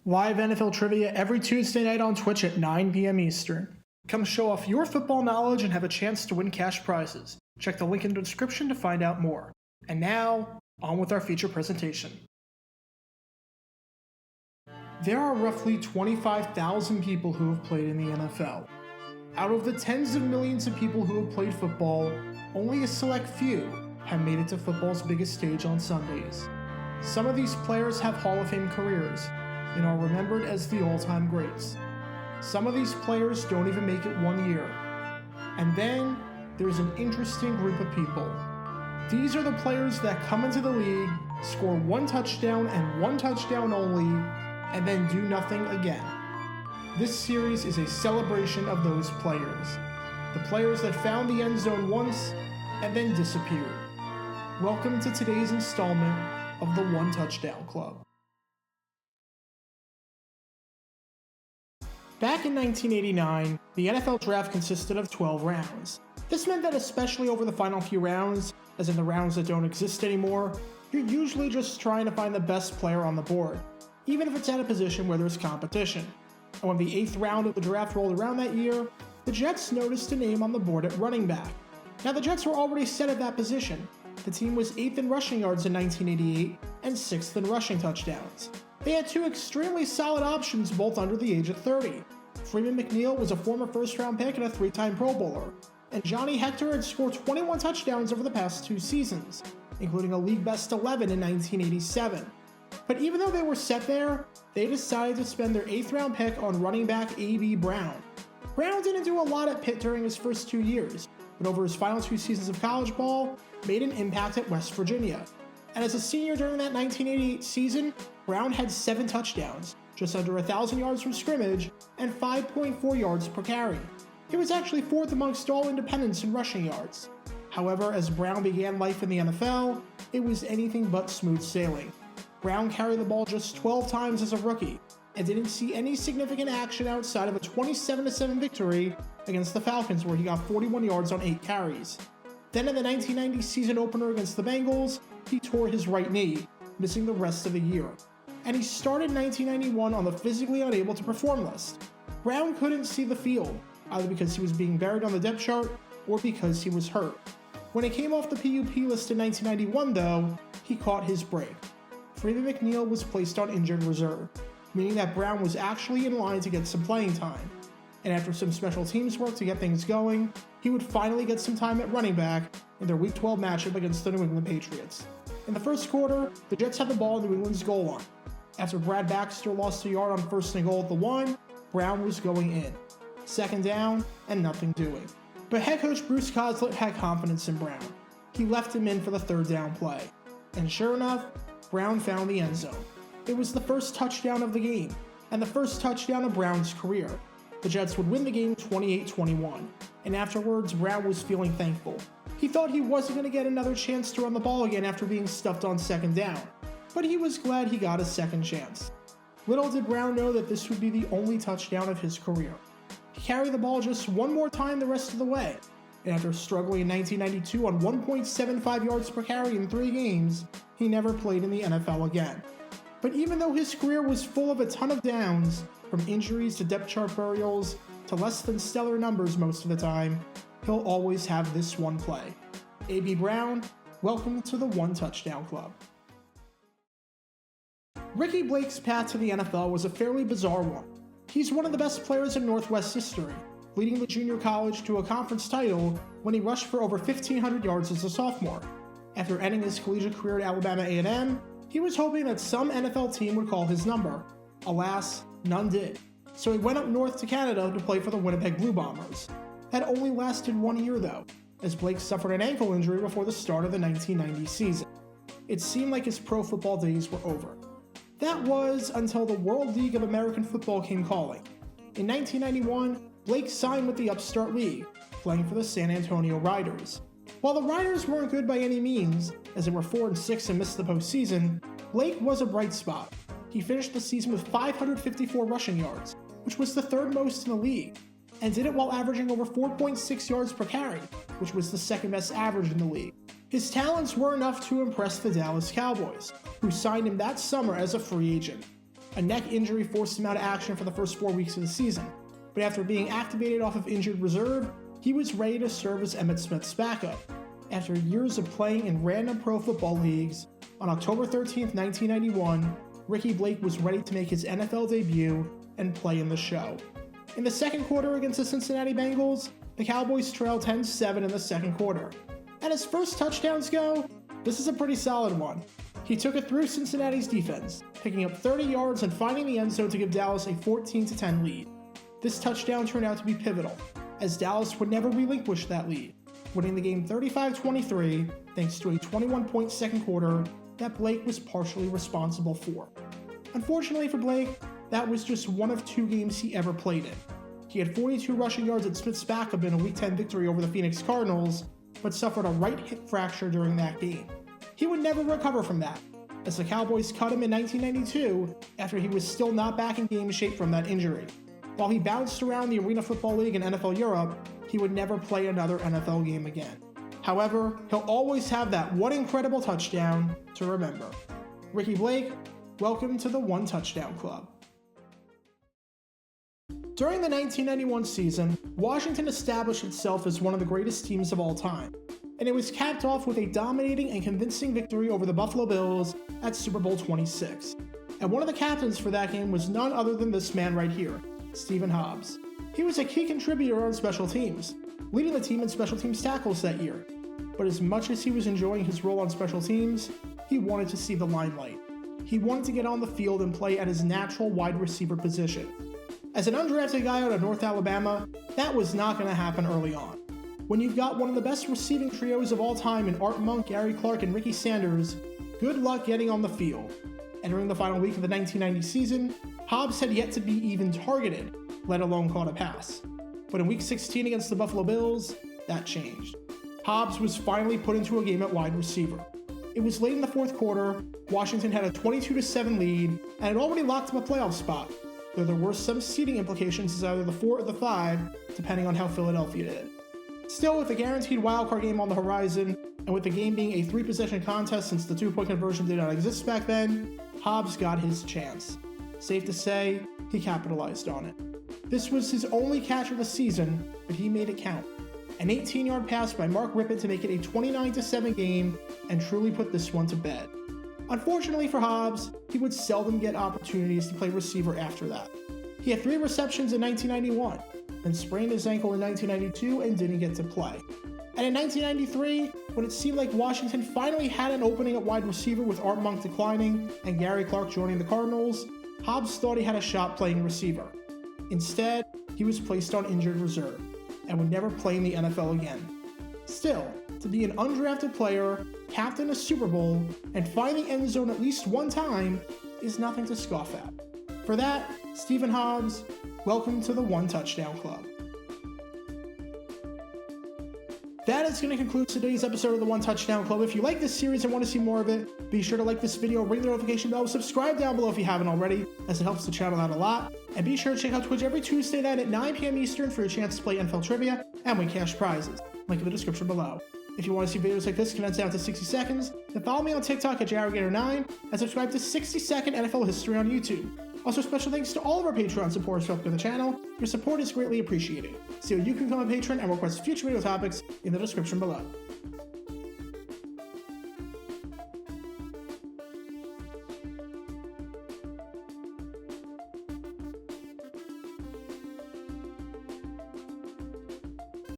Live NFL trivia every Tuesday night on Twitch at 9 p.m. Eastern. Come show off your football knowledge and have a chance to win cash prizes. Check the link in the description to find out more. And now, on with our feature presentation. There are roughly 25,000 people who have played in the NFL. Out of the tens of millions of people who have played football, only a select few have made it to football's biggest stage on Sundays. Some of these players have Hall of Fame careers and are remembered as the all-time greats. Some of these players don't even make it 1 year. And then there's an interesting group of people. These are the players that come into the league, score one touchdown and one touchdown only, and then do nothing again. This series is a celebration of those players. The players that found the end zone once and then disappeared. Welcome to today's installment of the One Touchdown Club. Back in 1989, the NFL draft consisted of 12 rounds. This meant that especially over the final few rounds, as in the rounds that don't exist anymore, you're usually just trying to find the best player on the board, even if it's at a position where there's competition. And when the 8th round of the draft rolled around that year, the Jets noticed a name on the board at running back. Now the Jets were already set at that position. The team was 8th in rushing yards in 1988 and 6th in rushing touchdowns. They had two extremely solid options both under the age of 30. Freeman McNeil was a former first-round pick and a 3-time Pro Bowler, and Johnny Hector had scored 21 touchdowns over the past 2 seasons, including a league-best 11 in 1987. But even though they were set there, they decided to spend their 8th round pick on running back A.B. Brown. Brown didn't do a lot at Pitt during his first 2 years, but over his final 2 seasons of college ball, made an impact at West Virginia. And as a senior during that 1988 season, Brown had 7 touchdowns, just under 1,000 yards from scrimmage, and 5.4 yards per carry. He was actually 4th amongst all independents in rushing yards. However, as Brown began life in the NFL, it was anything but smooth sailing. Brown carried the ball just 12 times as a rookie, and didn't see any significant action outside of a 27-7 victory against the Falcons where he got 41 yards on 8 carries. Then in the 1990 season opener against the Bengals, he tore his right knee, missing the rest of the year. And he started 1991 on the physically unable to perform list. Brown couldn't see the field, either because he was being buried on the depth chart or because he was hurt. When he came off the PUP list in 1991 though, he caught his break. Freeman McNeil was placed on injured reserve, meaning that Brown was actually in line to get some playing time. And after some special teams work to get things going, he would finally get some time at running back in their Week 12 matchup against the New England Patriots. In the first quarter, the Jets had the ball in New England's goal line. After Brad Baxter lost a yard on 1st and goal at the 1, Brown was going in. 2nd down, and nothing doing. But head coach Bruce Coslet had confidence in Brown. He left him in for the 3rd down play. And sure enough, Brown found the end zone. It was the first touchdown of the game, and the first touchdown of Brown's career. The Jets would win the game 28-21, and afterwards Brown was feeling thankful. He thought he wasn't going to get another chance to run the ball again after being stuffed on 2nd down, but he was glad he got a second chance. Little did Brown know that this would be the only touchdown of his career. He carried the ball just one more time the rest of the way, and after struggling in 1992 on 1.75 yards per carry in 3 games, he never played in the NFL again. But even though his career was full of a ton of downs, from injuries to depth chart burials to less than stellar numbers most of the time, he'll always have this one play. A.B. Brown, welcome to the One Touchdown Club. Ricky Blake's path to the NFL was a fairly bizarre one. He's one of the best players in Northwest history, leading the junior college to a conference title when he rushed for over 1,500 yards as a sophomore. After ending his collegiate career at Alabama A&M, he was hoping that some NFL team would call his number. Alas, none did. So he went up north to Canada to play for the Winnipeg Blue Bombers. That only lasted 1 year though, as Blake suffered an ankle injury before the start of the 1990 season. It seemed like his pro football days were over. That was until the World League of American Football came calling. In 1991, Blake signed with the Upstart League, playing for the San Antonio Riders. While the Riders weren't good by any means, as they were 4-6 and missed the postseason, Blake was a bright spot. He finished the season with 554 rushing yards, which was the 3rd most in the league, and did it while averaging over 4.6 yards per carry, which was the 2nd best average in the league. His talents were enough to impress the Dallas Cowboys, who signed him that summer as a free agent. A neck injury forced him out of action for the first 4 weeks of the season, but after being activated off of injured reserve, he was ready to serve as Emmitt Smith's backup. After years of playing in random pro football leagues, on October 13, 1991, Ricky Blake was ready to make his NFL debut and play in the show. In the second quarter against the Cincinnati Bengals, the Cowboys trailed 10-7 in the second quarter. And as first touchdowns go, this is a pretty solid one. He took it through Cincinnati's defense, picking up 30 yards and finding the end zone to give Dallas a 14-10 lead. This touchdown turned out to be pivotal, as Dallas would never relinquish that lead, winning the game 35-23 thanks to a 21-point second quarter that Blake was partially responsible for. Unfortunately for Blake, that was just one of 2 games he ever played in. He had 42 rushing yards at Smith's backup in a Week 10 victory over the Phoenix Cardinals, but suffered a right hip fracture during that game. He would never recover from that, as the Cowboys cut him in 1992 after he was still not back in game shape from that injury. While he bounced around the Arena Football League and NFL Europe, he would never play another NFL game again. However, he'll always have that one incredible touchdown to remember. Ricky Blake, welcome to the One Touchdown Club. During the 1991 season, Washington established itself as one of the greatest teams of all time, and it was capped off with a dominating and convincing victory over the Buffalo Bills at Super Bowl 26. And one of the captains for that game was none other than this man right here, Stephen Hobbs. He was a key contributor on special teams, leading the team in special teams tackles that year. But as much as he was enjoying his role on special teams, he wanted to see the limelight. He wanted to get on the field and play at his natural wide receiver position. As an undrafted guy out of North Alabama, that was not going to happen early on. When you've got one of the best receiving trios of all time in Art Monk, Gary Clark, and Ricky Sanders, good luck getting on the field. Entering the final week of the 1990 season, Hobbs had yet to be even targeted, let alone caught a pass. But in Week 16 against the Buffalo Bills, that changed. Hobbs was finally put into a game at wide receiver. It was late in the fourth quarter, Washington had a 22-7 lead, and had already locked him a playoff spot, though there were some seeding implications as either the 4 or the 5, depending on how Philadelphia did. Still, with a guaranteed wildcard game on the horizon, and with the game being a 3-possession contest since the 2-point conversion did not exist back then, Hobbs got his chance. Safe to say, he capitalized on it. This was his only catch of the season, but he made it count. An 18-yard pass by Mark Rippett to make it a 29-7 game and truly put this one to bed. Unfortunately for Hobbs, he would seldom get opportunities to play receiver after that. He had 3 receptions in 1991, then sprained his ankle in 1992 and didn't get to play. And in 1993, when it seemed like Washington finally had an opening at wide receiver with Art Monk declining and Gary Clark joining the Cardinals, Hobbs thought he had a shot playing receiver. Instead, he was placed on injured reserve and would never play in the NFL again. Still, to be an undrafted player, captain a Super Bowl, and find the end zone at least one time is nothing to scoff at. For that, Stephen Hobbs, welcome to the One Touchdown Club. That is going to conclude today's episode of the One Touchdown Club. If you like this series and want to see more of it, be sure to like this video, ring the notification bell, subscribe down below if you haven't already, as it helps the channel out a lot. And be sure to check out Twitch every Tuesday night at 9 p.m. Eastern for your chance to play NFL trivia and win cash prizes. Link in the description below. If you want to see videos like this condensed down to 60 seconds, then follow me on TikTok at JRGator9 and subscribe to 60-second NFL history on YouTube. Also, special thanks to all of our Patreon supporters for helping the channel. Your support is greatly appreciated. See how you can become a patron and request future video topics in the description below.